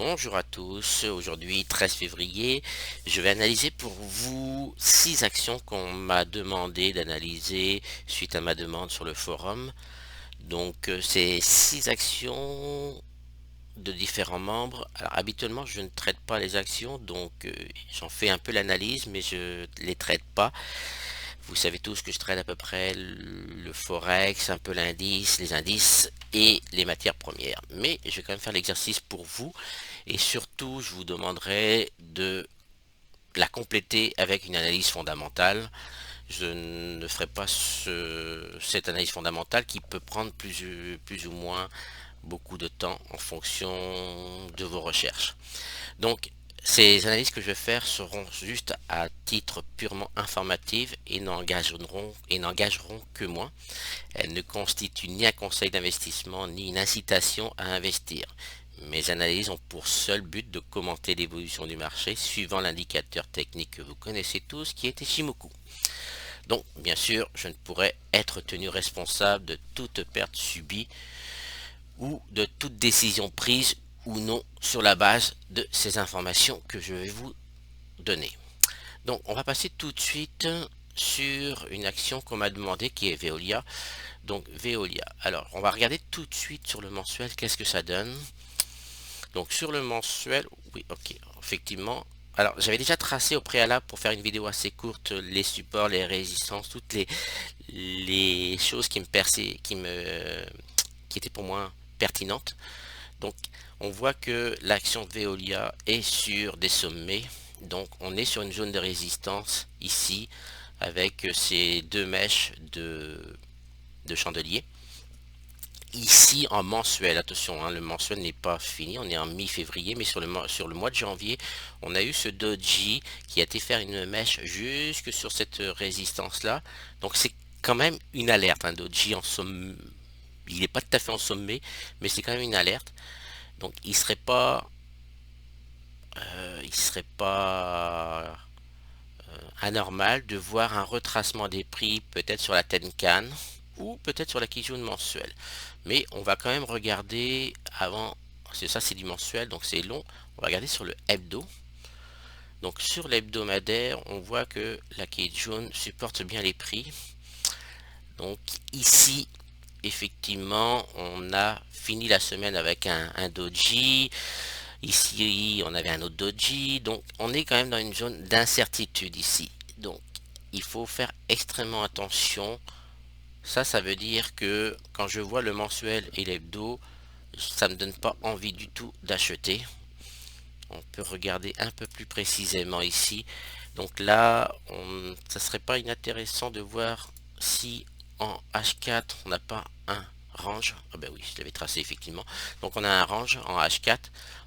Bonjour à tous, aujourd'hui 13 février, je vais analyser pour vous 6 actions qu'on m'a demandé d'analyser suite à ma demande sur le forum. Donc ces 6 actions de différents membres. Alors habituellement je ne traite pas les actions, donc j'en fais un peu l'analyse mais je les traite pas. Vous savez tous que je traite à peu près le forex, un peu l'indice, les indices et les matières premières. Mais je vais quand même faire l'exercice pour vous et surtout je vous demanderai de la compléter avec une analyse fondamentale. Je ne ferai pas cette analyse fondamentale qui peut prendre plus ou moins beaucoup de temps en fonction de vos recherches. Donc, ces analyses que je vais faire seront juste à titre purement informatif et n'engageront que moi. Elles ne constituent ni un conseil d'investissement ni une incitation à investir. Mes analyses ont pour seul but de commenter l'évolution du marché suivant l'indicateur technique que vous connaissez tous qui est Ichimoku. Donc, bien sûr, je ne pourrais être tenu responsable de toute perte subie ou de toute décision prise ou non sur la base de ces informations que je vais vous donner. Donc on va passer tout de suite sur une action qu'on m'a demandé qui est Veolia. Donc Veolia. Alors on va regarder tout de suite sur le mensuel qu'est-ce que ça donne. Donc sur le mensuel, oui ok, effectivement. Alors j'avais déjà tracé au préalable pour faire une vidéo assez courte les supports, les résistances, toutes les choses qui étaient pour moi pertinentes. Donc, on voit que l'action Veolia est sur des sommets. Donc, on est sur une zone de résistance ici avec ces deux mèches de chandelier. Ici, en mensuel, attention, hein, le mensuel n'est pas fini, on est en mi-février, mais sur le mois de janvier, on a eu ce doji qui a été faire une mèche jusque sur cette résistance-là. Donc, c'est quand même une alerte, un doji en somme. Il n'est pas tout à fait en sommet, mais c'est quand même une alerte. Donc il serait pas anormal de voir un retracement des prix peut-être sur la Tenkan ou peut-être sur la Kijun mensuelle. Mais on va quand même regarder avant, c'est ça c'est du mensuel donc c'est long, on va regarder sur le hebdo. Donc sur l'hebdomadaire, on voit que la Kijun supporte bien les prix. Donc ici, effectivement, on a fini la semaine avec un doji. Ici, on avait un autre doji. Donc, on est quand même dans une zone d'incertitude ici. Donc, il faut faire extrêmement attention. Ça veut dire que quand je vois le mensuel et l'hebdo, ça me donne pas envie du tout d'acheter. On peut regarder un peu plus précisément ici. Donc là, ça serait pas inintéressant de voir si en H4 on n'a pas un range. Ah ben oui, je l'avais tracé effectivement. Donc on a un range en H4.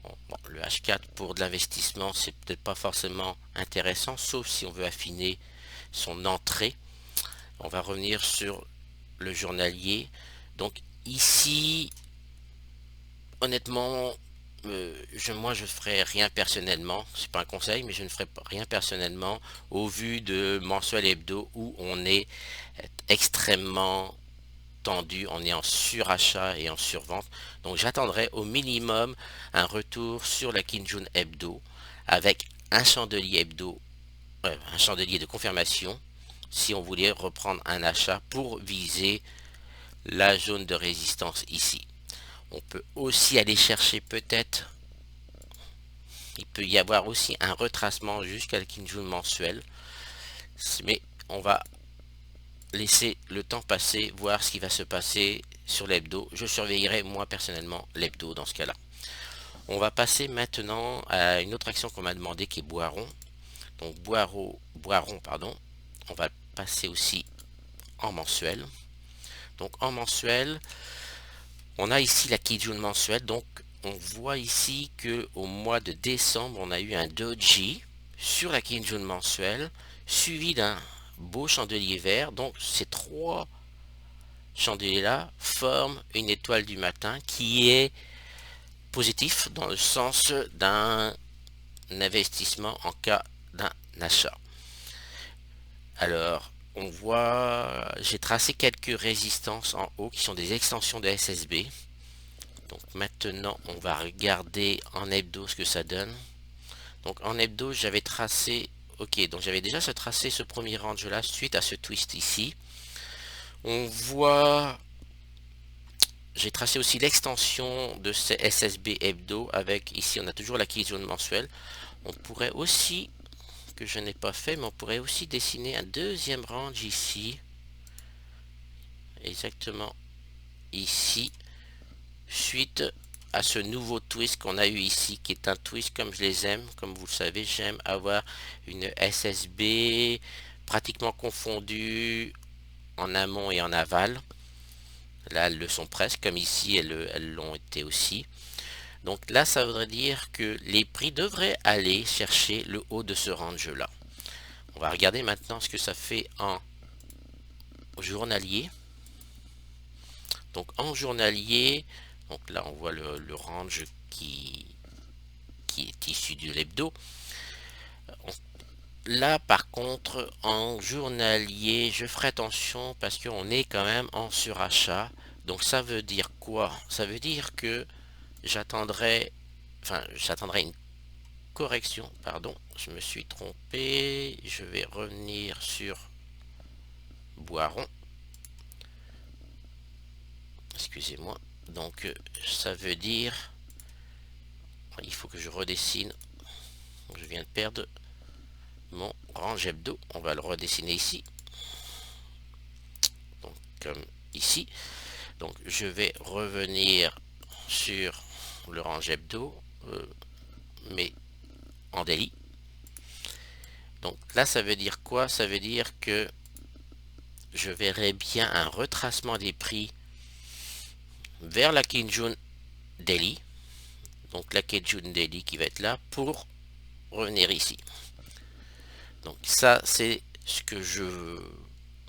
Bon, le H4 pour de l'investissement, c'est peut-être pas forcément intéressant, sauf si on veut affiner son entrée. On va revenir sur le journalier. Donc ici, honnêtement, moi je ferai rien personnellement, c'est pas un conseil, mais je ne ferai rien personnellement au vu de mensuel hebdo où on est extrêmement tendu, on est en surachat et en survente. Donc j'attendrai au minimum un retour sur la Kinjun hebdo avec un chandelier hebdo, un chandelier de confirmation si on voulait reprendre un achat pour viser la zone de résistance ici. On peut aussi aller chercher peut-être, il peut y avoir aussi un retracement jusqu'à la Kinjun mensuel, mais on va laisser le temps passer, voir ce qui va se passer sur l'hebdo. Je surveillerai moi personnellement l'hebdo dans ce cas-là. On va passer maintenant à une autre action qu'on m'a demandé qui est Boiron. Donc Boiron, pardon. On va passer aussi en mensuel. Donc en mensuel, on a ici la Kijun mensuelle. Donc on voit ici que au mois de décembre, on a eu un doji sur la Kijun mensuelle, suivi d'un beau chandelier vert. Donc ces trois chandeliers-là forment une étoile du matin qui est positif dans le sens d'un investissement en cas d'un achat. Alors, on voit, j'ai tracé quelques résistances en haut qui sont des extensions de SSB. Donc maintenant, on va regarder en hebdo ce que ça donne. Donc en hebdo, j'avais tracé, ok, donc j'avais déjà tracé ce premier range là suite à ce twist ici. On voit, j'ai tracé aussi l'extension de ce SSB hebdo avec ici, on a toujours la key zone mensuelle. On pourrait aussi, que je n'ai pas fait, mais on pourrait aussi dessiner un deuxième range ici, exactement ici, suite à ce nouveau twist qu'on a eu ici, qui est un twist comme je les aime. Comme vous le savez, j'aime avoir une SSB pratiquement confondue en amont et en aval. Là, elles le sont presque, comme ici, elles l'ont été aussi. Donc là, ça voudrait dire que les prix devraient aller chercher le haut de ce range-là. On va regarder maintenant ce que ça fait en journalier. Donc en journalier, donc là on voit le range qui est issu de l'hebdo. Là par contre en journalier je ferai attention parce qu'on est quand même en surachat. Donc ça veut dire quoi? Ça veut dire que j'attendrai une correction, pardon, je me suis trompé, je vais revenir sur Boiron, excusez-moi. Donc ça veut dire, il faut que je redessine, je viens de perdre mon range hebdo, on va le redessiner ici, donc comme ici. Donc je vais revenir sur le range hebdo, mais en daily. Donc là ça veut dire quoi? Ça veut dire que je verrai bien un retracement des prix vers la Kijun Daily. Donc la Kijun Daily qui va être là pour revenir ici. Donc ça c'est ce que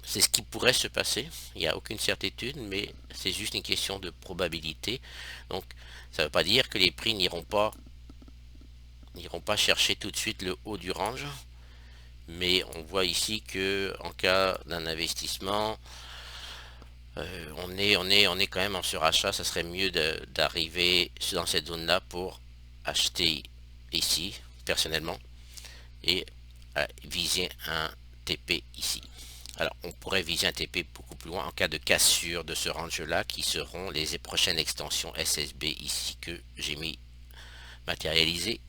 c'est ce qui pourrait se passer. Il n'y a aucune certitude, mais c'est juste une question de probabilité. Donc ça ne veut pas dire que les prix n'iront pas chercher tout de suite le haut du range. Mais on voit ici que en cas d'un investissement, on est quand même en surachat. Ça serait mieux d'arriver dans cette zone là pour acheter ici personnellement et viser un TP ici. Alors on pourrait viser un TP beaucoup plus loin en cas de cassure de ce range là qui seront les prochaines extensions SSB ici que j'ai mis matérialisées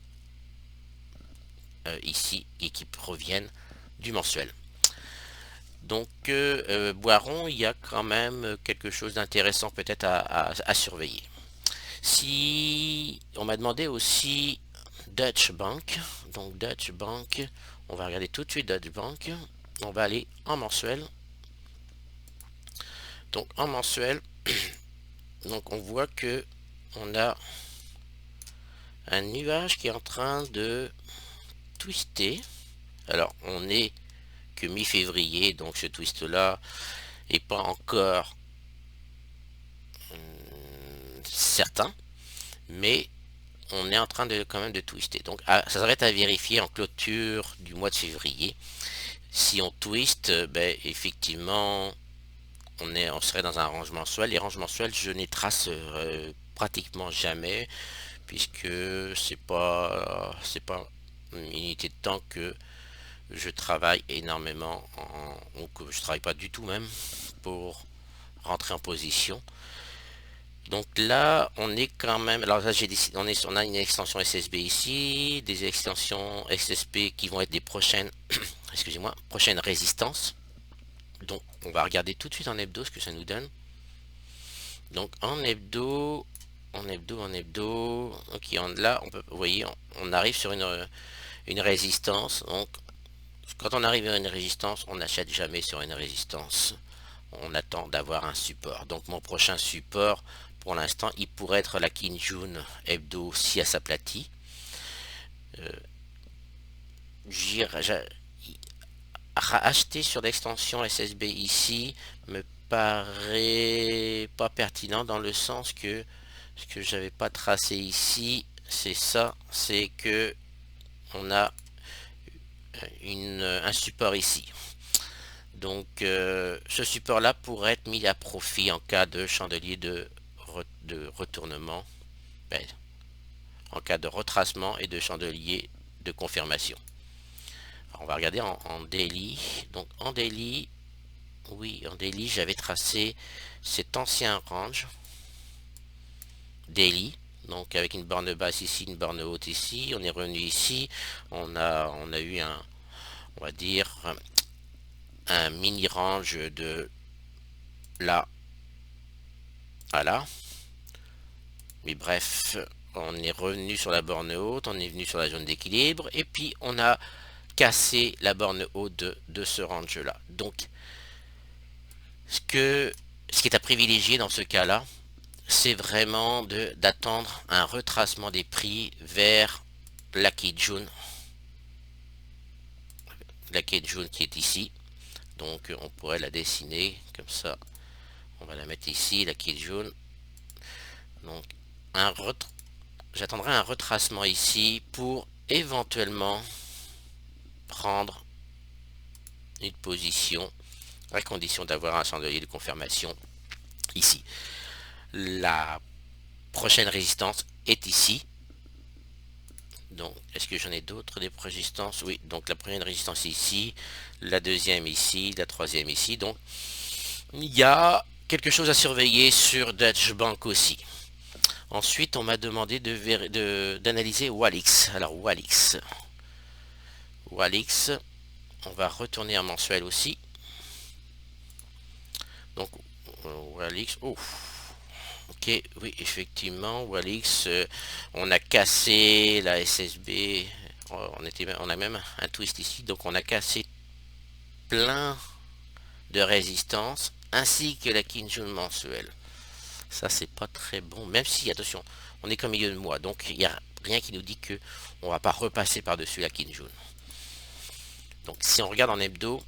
ici et qui proviennent du mensuel. Donc Boiron, il y a quand même quelque chose d'intéressant peut-être à surveiller. Si on m'a demandé aussi Deutsche Bank, donc Deutsche Bank, on va regarder tout de suite Deutsche Bank, on va aller en mensuel. Donc en mensuel, donc on voit que on a un nuage qui est en train de twister. Alors on est que mi-février, donc ce twist là est pas encore certain, mais on est en train de quand même de twister. Donc ça va être à vérifier en clôture du mois de février. Si on twist, ben effectivement on serait dans un range mensuel. Les ranges mensuels je les trace pratiquement jamais puisque c'est pas une unité de temps que je travaille énormément ou que je travaille pas du tout même pour rentrer en position. Donc là, on est quand même. Alors là, j'ai décidé, on a une extension SSB ici, des extensions SSB qui vont être des prochaines, excusez-moi, prochaines résistances. Donc, on va regarder tout de suite en hebdo ce que ça nous donne. Donc en hebdo, ok, là, vous voyez, on arrive sur une résistance. Donc, quand on arrive à une résistance, on n'achète jamais sur une résistance. On attend d'avoir un support. Donc mon prochain support, pour l'instant, il pourrait être la Kijun hebdo si elle s'aplatit. Acheter sur l'extension SSB ici me paraît pas pertinent dans le sens que ce que j'avais pas tracé ici, c'est ça, c'est que on a un support ici. Donc ce support là pourrait être mis à profit en cas de chandelier de de retournement, ben, en cas de retracement et de chandelier de confirmation. Alors, on va regarder en daily. Donc en daily, oui, en daily, j'avais tracé cet ancien range daily, donc avec une borne basse ici, une borne haute ici. On est revenu ici, on a eu on va dire un mini range de là à là. Mais bref, on est revenu sur la borne haute, on est venu sur la zone d'équilibre, et puis on a cassé la borne haute de ce range là. Donc ce qui est à privilégier dans ce cas là, c'est vraiment d'attendre un retracement des prix vers la Kijun, la Kijun qui est ici. Donc on pourrait la dessiner comme ça. On va la mettre ici, la Kijun. Donc j'attendrai un retracement ici pour éventuellement prendre une position à condition d'avoir un chandelier de confirmation ici. La prochaine résistance est ici. Donc, est-ce que j'en ai d'autres des résistances? Oui, donc la première résistance ici, la deuxième ici, la troisième ici. Donc, il y a quelque chose à surveiller sur Deutsche Bank aussi. Ensuite, on m'a demandé d'analyser Walix. Alors, Walix, on va retourner en mensuel aussi. Donc, Walix, oh, ok, oui, effectivement, Walix, on a cassé la SSB, on a même un twist ici, donc on a cassé plein de résistances, ainsi que la Kijun mensuelle. Ça, c'est pas très bon, même si, attention, on est qu'au milieu de mois, donc il n'y a rien qui nous dit que on va pas repasser par-dessus la Kijun. Donc, si on regarde en hebdo,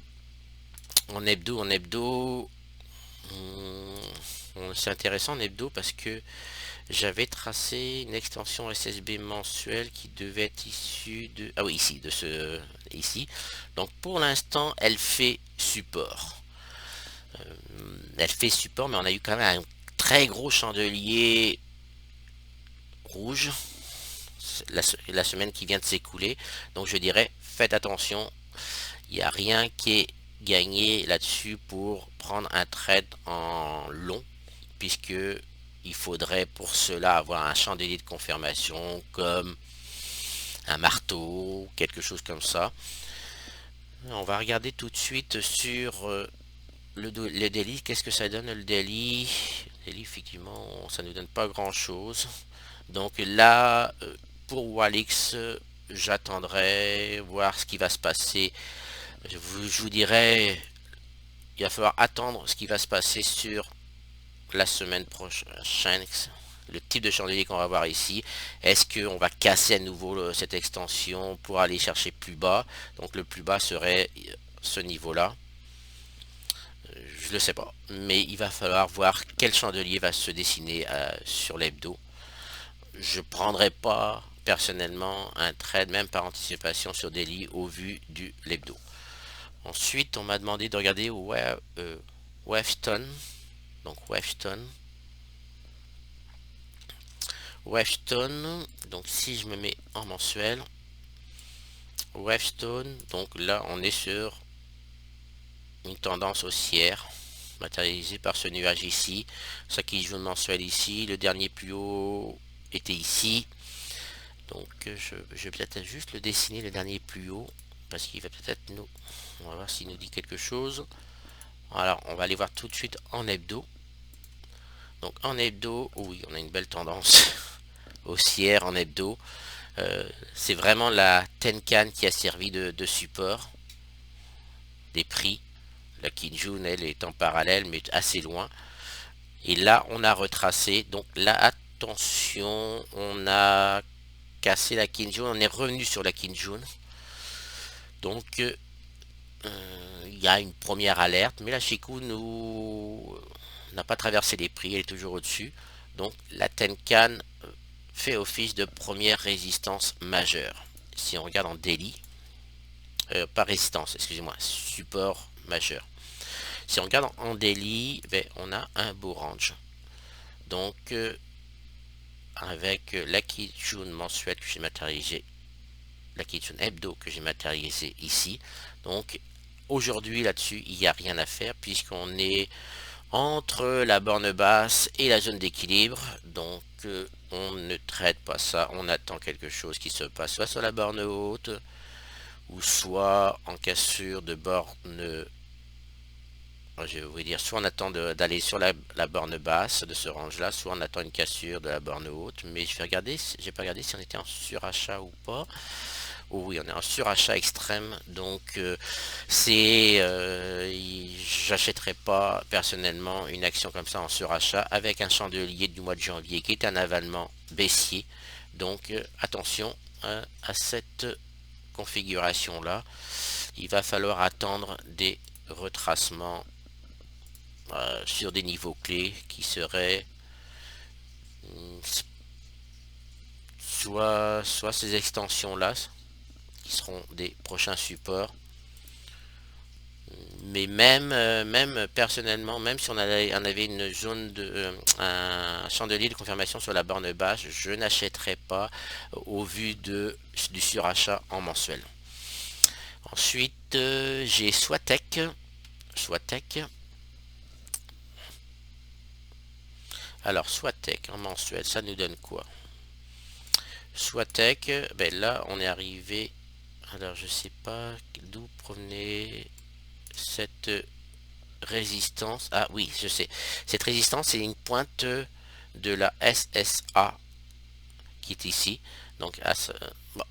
c'est intéressant en hebdo parce que j'avais tracé une extension SSB mensuelle qui devait être issue de... Ah oui, ici, ici. Donc pour l'instant, elle fait support. Elle fait support, mais on a eu quand même un très gros chandelier rouge la semaine qui vient de s'écouler. Donc je dirais, faites attention. Il n'y a rien qui est gagné là-dessus pour prendre un trade en long, puisque il faudrait pour cela avoir un chandelier de confirmation comme un marteau, quelque chose comme ça. On va regarder tout de suite sur le daily. Qu'est-ce que ça donne le daily? Effectivement, ça ne nous donne pas grand-chose. Donc là, pour Walix, j'attendrai voir ce qui va se passer. Je vous dirai, il va falloir attendre ce qui va se passer sur la semaine prochaine, le type de chandelier qu'on va voir ici. Est-ce qu'on va casser à nouveau cette extension pour aller chercher plus bas? Donc le plus bas serait ce niveau-là. Je ne sais pas, mais il va falloir voir quel chandelier va se dessiner sur l'hebdo. Je prendrai pas personnellement un trade, même par anticipation sur daily au vu du l'hebdo. Ensuite, on m'a demandé de regarder Wavestone. Donc Wavestone, donc si je me mets en mensuel, Wavestone, donc là on est sur une tendance haussière matérialisée par ce nuage ici, ça qui joue mensuel ici, le dernier plus haut était ici, donc je vais peut-être juste le dessiner le dernier plus haut, parce qu'il va peut-être nous, on va voir s'il nous dit quelque chose. Alors on va aller voir tout de suite en hebdo. Donc en hebdo, oui, on a une belle tendance haussière en hebdo. C'est vraiment la Tenkan qui a servi de support des prix. La Kijun, elle, est en parallèle, mais assez loin. Et là, on a retracé. Donc là, attention, on a cassé la Kijun. On est revenu sur la Kijun. Donc, il y a une première alerte. Mais la Chikou n'a pas traversé les prix. Elle est toujours au-dessus. Donc, la Tenkan fait office de première résistance majeure. Si on regarde en daily, pas résistance, excusez-moi, support majeur. Si on regarde en daily, ben, on a un beau range. Donc avec la Kijun mensuelle que j'ai matérialisé, la Kijun hebdo que j'ai matérialisé ici. Donc aujourd'hui là-dessus il n'y a rien à faire puisqu'on est entre la borne basse et la zone d'équilibre. Donc on ne traite pas ça, on attend quelque chose qui se passe soit sur la borne haute ou soit en cassure de borne. Je vais vous dire, soit on attend d'aller sur la borne basse de ce range là, soit on attend une cassure de la borne haute. Mais je vais regarder, j'ai pas regardé si on était en surachat ou pas. Oh oui, on est en surachat extrême, donc j'achèterais pas personnellement une action comme ça en surachat avec un chandelier du mois de janvier qui est un avalement baissier. Donc attention à cette configuration là. Il va falloir attendre des retracements sur des niveaux clés qui seraient soit ces extensions là qui seront des prochains supports, mais même personnellement, même si on avait une zone un chandelier de confirmation sur la borne basse, je n'achèterais pas au vu du surachat en mensuel. Ensuite j'ai Swatec. Alors Swatec en mensuel, ça nous donne quoi? Swatec, ben là on est arrivé, alors je sais pas d'où provenait cette résistance. Ah oui, je sais. Cette résistance, c'est une pointe de la SSA qui est ici. Donc, bon,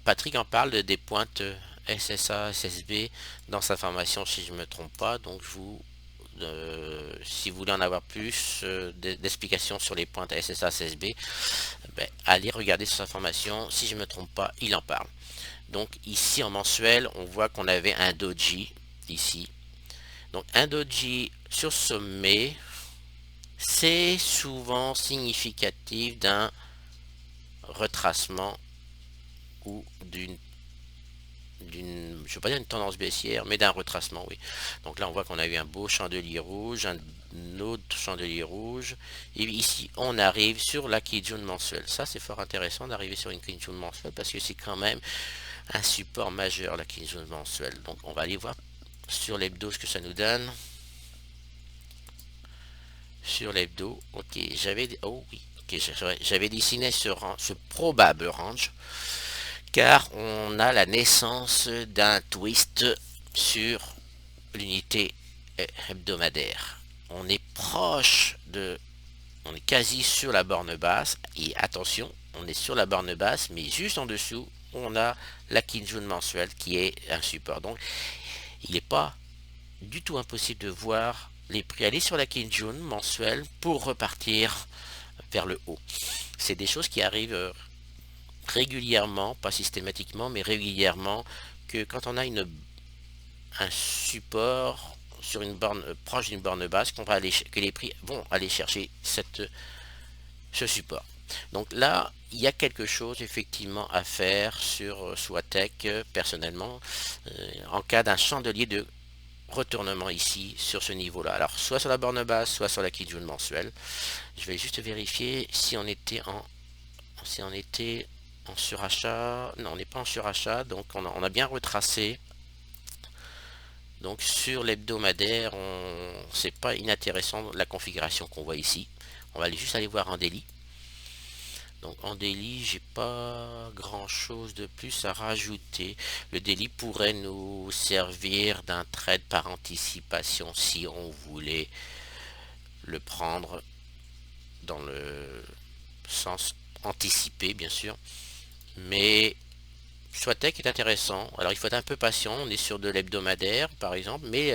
Patrick en parle des pointes SSA, SSB dans sa formation, si je ne me trompe pas. Donc, si vous voulez en avoir plus d'explications sur les pointes SSA, SSB, ben, allez regarder sur sa formation. Si je ne me trompe pas, il en parle. Donc, ici en mensuel, on voit qu'on avait un doji ici. Donc un doji sur sommet, c'est souvent significatif d'un retracement ou je ne veux pas dire une tendance baissière, mais d'un retracement, oui. Donc là, on voit qu'on a eu un beau chandelier rouge, un autre chandelier rouge, et ici, on arrive sur la Kijun mensuelle. Ça, c'est fort intéressant d'arriver sur une Kijun mensuelle, parce que c'est quand même un support majeur, la Kijun mensuelle. Donc, on va aller voir sur l'hebdo ce que ça nous donne. Sur l'hebdo, ok, j'avais dessiné ce probable range car on a la naissance d'un twist sur l'unité hebdomadaire. On est on est quasi sur la borne basse et attention, on est sur la borne basse mais juste en dessous on a la Kijun mensuelle qui est un support. Donc il n'est pas du tout impossible de voir les prix aller sur la Kijun mensuelle pour repartir vers le haut. C'est des choses qui arrivent régulièrement, pas systématiquement, mais régulièrement, que quand on a un support sur une borne proche d'une borne basse, que les prix vont aller chercher ce support. Donc là, il y a quelque chose effectivement à faire sur Swatec personnellement en cas d'un chandelier de retournement ici sur ce niveau là, alors soit sur la borne basse soit sur la Kijun mensuelle. Je vais juste vérifier si on était en surachat. Non, on n'est pas en surachat, donc on a bien retracé. Donc sur l'hebdomadaire, c'est pas inintéressant la configuration qu'on voit ici. On va juste aller voir en daily. Donc en daily, j'ai pas grand chose de plus à rajouter. Le daily pourrait nous servir d'un trade par anticipation si on voulait le prendre dans le sens anticipé, bien sûr. Mais Swatec est intéressant. Alors il faut être un peu patient. On est sur de l'hebdomadaire, par exemple, mais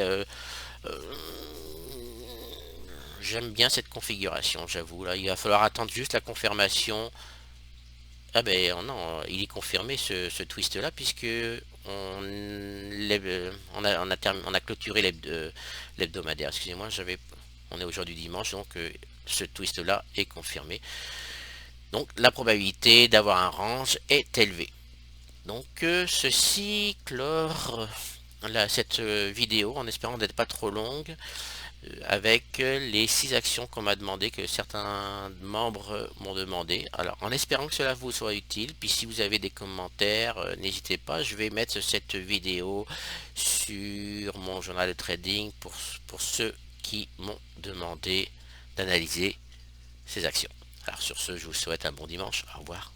j'aime bien cette configuration, j'avoue. Là, il va falloir attendre juste la confirmation. Ah ben non, il est confirmé ce twist là puisque on a clôturé l'hebdomadaire. Excusez-moi, on est aujourd'hui dimanche, donc ce twist là est confirmé. Donc la probabilité d'avoir un range est élevée. Donc ceci clore cette vidéo en espérant d'être pas trop longue. avec les 6 actions qu'on m'a demandé, que certains membres m'ont demandé. Alors, en espérant que cela vous soit utile, puis si vous avez des commentaires, n'hésitez pas, je vais mettre cette vidéo sur mon journal de trading pour ceux qui m'ont demandé d'analyser ces actions. Alors sur ce, je vous souhaite un bon dimanche. Au revoir.